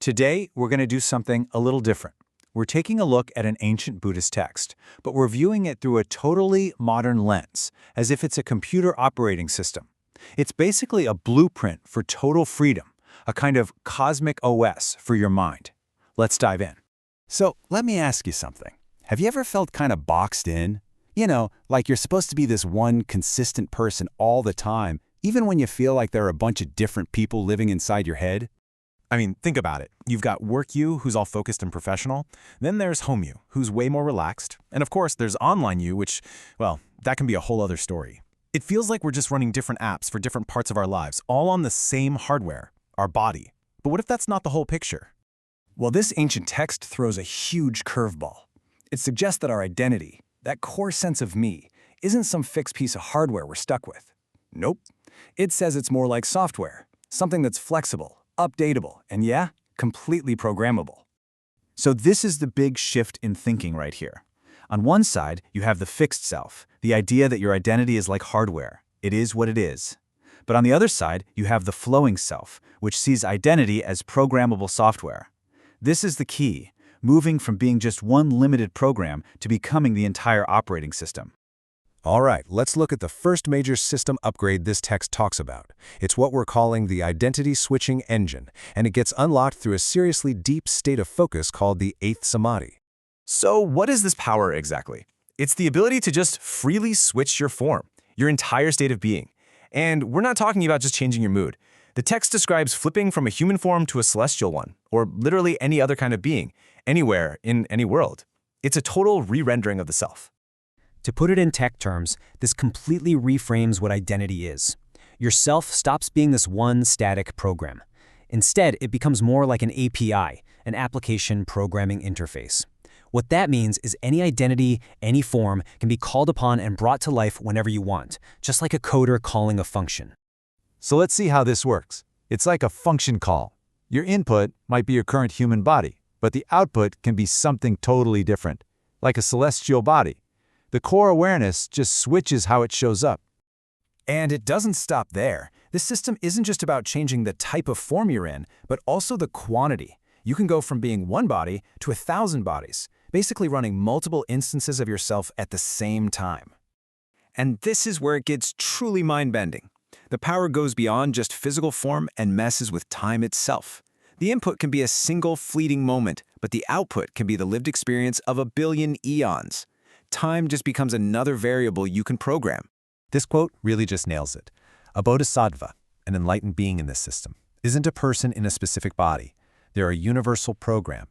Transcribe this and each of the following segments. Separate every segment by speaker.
Speaker 1: Today, we're going to do something a little different. We're taking a look at an ancient Buddhist text, but we're viewing it through a totally modern lens, as if it's a computer operating system. It's basically a blueprint for total freedom, a kind of cosmic OS for your mind. Let's dive in.
Speaker 2: So let me ask you something. Have you ever felt kind of boxed in? You know, like you're supposed to be this one consistent person all the time, even when you feel like there are a bunch of different people living inside your head?
Speaker 3: I mean, think about it. You've got work you, who's all focused and professional. Then there's home you, who's way more relaxed. And of course, there's online you, which, well, that can be a whole other story. It feels like we're just running different apps for different parts of our lives, all on the same hardware, our body. But what if that's not the whole picture?
Speaker 4: Well, this ancient text throws a huge curveball. It suggests that our identity, that core sense of me, isn't some fixed piece of hardware we're stuck with. Nope. It says it's more like software, something that's flexible, updatable, and yeah, completely programmable.
Speaker 1: So this is the big shift in thinking right here. On one side, you have the fixed self, the idea that your identity is like hardware. It is what it is. But on the other side, you have the flowing self, which sees identity as programmable software. This is the key, moving from being just one limited program to becoming the entire operating system.
Speaker 5: All right, let's look at the first major system upgrade this text talks about. It's what we're calling the identity switching engine, and it gets unlocked through a seriously deep state of focus called the eighth samadhi.
Speaker 3: So what is this power exactly? It's the ability to just freely switch your form, your entire state of being. And we're not talking about just changing your mood. The text describes flipping from a human form to a celestial one, or literally any other kind of being, anywhere in any world. It's a total re-rendering of the self.
Speaker 6: To put it in tech terms, this completely reframes what identity is. Your self stops being this one static program. Instead, it becomes more like an API, an application programming interface. What that means is any identity, any form, can be called upon and brought to life whenever you want, just like a coder calling a function.
Speaker 1: So let's see how this works. It's like a function call. Your input might be your current human body, but the output can be something totally different, like a celestial body. The core awareness just switches how it shows up.
Speaker 4: And it doesn't stop there. This system isn't just about changing the type of form you're in, but also the quantity. You can go from being one body to 1,000 bodies, basically running multiple instances of yourself at the same time. And this is where it gets truly mind-bending. The power goes beyond just physical form and messes with time itself. The input can be a single fleeting moment, but the output can be the lived experience of 1 billion eons. Time just becomes another variable you can program.
Speaker 5: This quote really just nails it. A bodhisattva, an enlightened being in this system, isn't a person in a specific body. They're a universal program.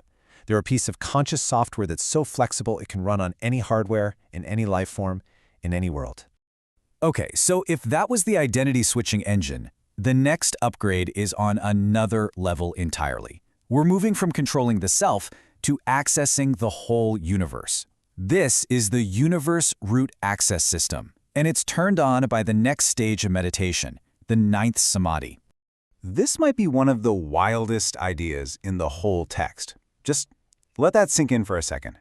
Speaker 5: They're a piece of conscious software that's so flexible it can run on any hardware, in any life form, in any world.
Speaker 4: Okay, so if that was the identity switching engine, the next upgrade is on another level entirely. We're moving from controlling the self to accessing the whole universe. This is the Universe Root Access System, and it's turned on by the next stage of meditation, the ninth samadhi.
Speaker 1: This might be one of the wildest ideas in the whole text. Just let that sink in for a second.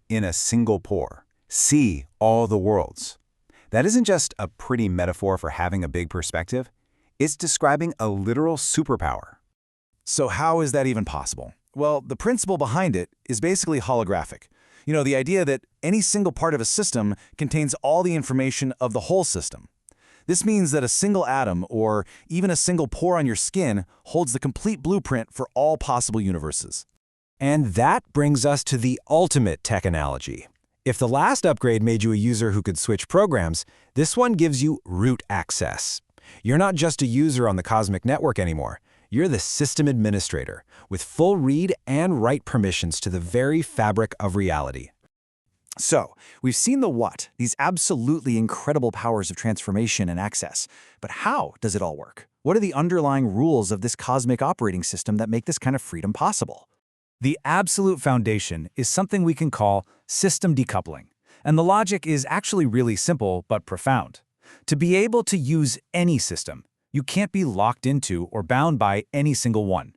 Speaker 1: In a single pore, see all the worlds. That isn't just a pretty metaphor for having a big perspective. It's describing a literal superpower.
Speaker 4: So how is that even possible? Well, the principle behind it is basically holographic. You know, the idea that any single part of a system contains all the information of the whole system. This means that a single atom, or even a single pore on your skin, holds the complete blueprint for all possible universes.
Speaker 5: And that brings us to the ultimate tech analogy. If the last upgrade made you a user who could switch programs, this one gives you root access. You're not just a user on the cosmic network anymore. You're the system administrator, with full read and write permissions to the very fabric of reality.
Speaker 4: So, we've seen the what, these absolutely incredible powers of transformation and access. But how does it all work? What are the underlying rules of this cosmic operating system that make this kind of freedom possible? The absolute foundation is something we can call system decoupling. And the logic is actually really simple but profound. To be able to use any system, you can't be locked into or bound by any single one.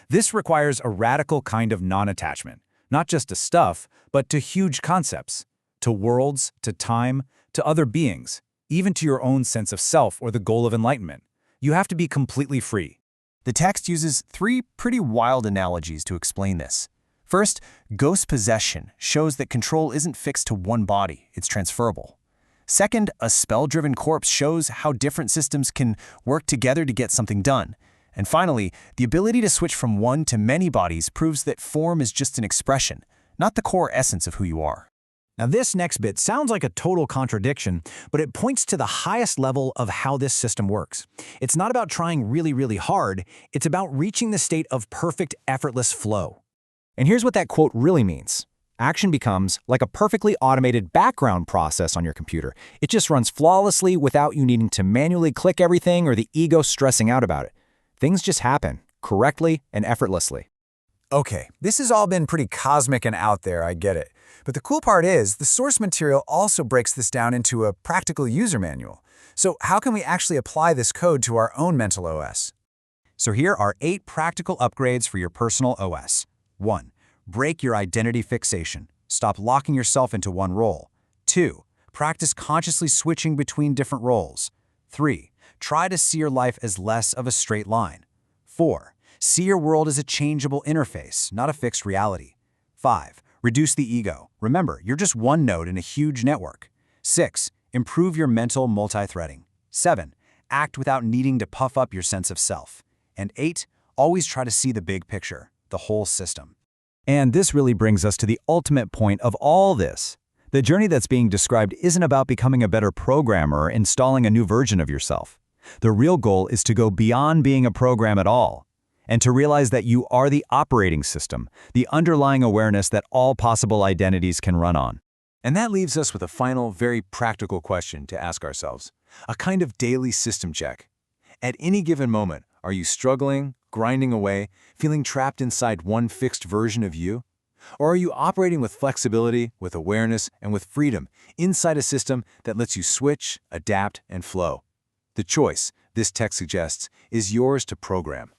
Speaker 4: This requires a radical kind of non-attachment, not just to stuff, but to huge concepts, to worlds, to time, to other beings, even to your own sense of self or the goal of enlightenment. You have to be completely free.
Speaker 3: The text uses three pretty wild analogies to explain this. First, ghost possession shows that control isn't fixed to one body, it's transferable. Second, a spell-driven corpse shows how different systems can work together to get something done. And finally, the ability to switch from one to many bodies proves that form is just an expression, not the core essence of who you are.
Speaker 4: Now this next bit sounds like a total contradiction, but it points to the highest level of how this system works. It's not about trying really, really hard, it's about reaching the state of perfect, effortless flow.
Speaker 5: And here's what that quote really means. Action becomes like a perfectly automated background process on your computer. It just runs flawlessly without you needing to manually click everything or the ego stressing out about it. Things just happen, correctly and effortlessly.
Speaker 2: Okay, this has all been pretty cosmic and out there, I get it. But the cool part is, the source material also breaks this down into a practical user manual. So how can we actually apply this code to our own mental OS? So here are 8 practical upgrades for your personal OS. 1. Break your identity fixation. Stop locking yourself into one role. 2. Practice consciously switching between different roles. 3. Try to see your life as less of a straight line. 4. See your world as a changeable interface, not a fixed reality. 5. Reduce the ego. Remember, you're just one node in a huge network. 6. Improve your mental multi-threading. 7. Act without needing to puff up your sense of self. And 8. Always try to see the big picture, the whole system.
Speaker 1: And this really brings us to the ultimate point of all this. The journey that's being described isn't about becoming a better programmer or installing a new version of yourself. The real goal is to go beyond being a program at all, and to realize that you are the operating system, the underlying awareness that all possible identities can run on.
Speaker 2: And that leaves us with a final, very practical question to ask ourselves. A kind of daily system check. At any given moment, are you struggling, grinding away, feeling trapped inside one fixed version of you? Or are you operating with flexibility, with awareness, and with freedom inside a system that lets you switch, adapt, and flow? The choice, this text suggests, is yours to program.